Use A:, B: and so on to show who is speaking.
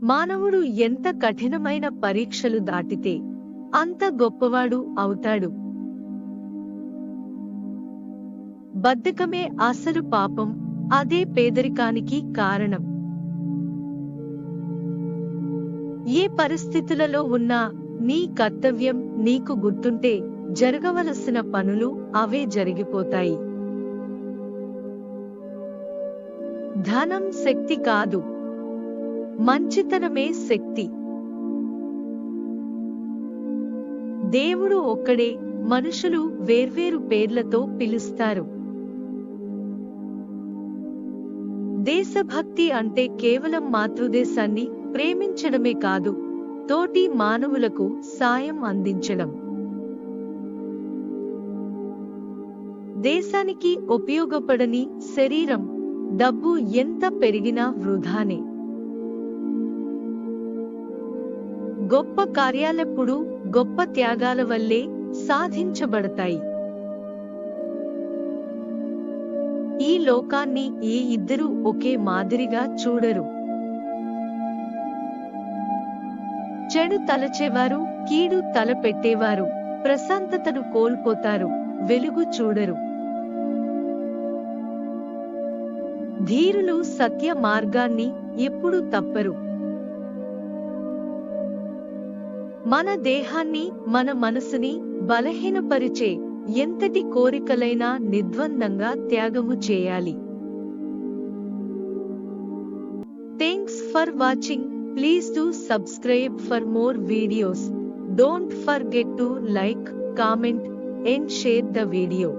A: మానవుడు ఎంత కఠినమైన పరీక్షలు దాటితే అంత గొప్పవాడు అవుతాడు. బద్ధకమే అసలు పాపం, అదే పేదరికానికి కారణం. ఏ పరిస్థితులలో ఉన్నా నీ కర్తవ్యం నీకు గుర్తుంటే జరగవలసిన పనులు అవే జరిగిపోతాయి. ధనం శక్తి కాదు, మంచితనమే శక్తి. దేవుడు ఒక్కడే, మనుషులు వేర్వేరు పేర్లతో పిలుస్తారు. దేశభక్తి అంటే కేవలం మాతృదేశాన్ని ప్రేమించడమే కాదు, తోటి మానవులకు సాయం అందించడం. దేశానికి ఉపయోగపడని శరీరం, డబ్బు ఎంత పెరిగినా వృధానే. గొప్ప కార్యాలెప్పుడూ గొప్ప త్యాగాల వల్లే సాధించబడతాయి. ఈ లోకాన్ని ఏ ఇద్దరూ ఒకే మాదిరిగా చూడరు. చెడు తలచేవారు, కీడు తలపెట్టేవారు ప్రశాంతతను కోల్పోతారు, వెలుగు చూడరు. ధీరులు సత్య మార్గాన్ని ఎప్పుడూ తప్పరు. మన దేహాన్ని, మన మనసుని బలహీనపరిచే ఎంతటి కోరికలైనా నిర్ద్వందంగా త్యాగము చేయాలి. Thanks for watching. Please do subscribe for more videos. Don't forget to like, comment and share the video.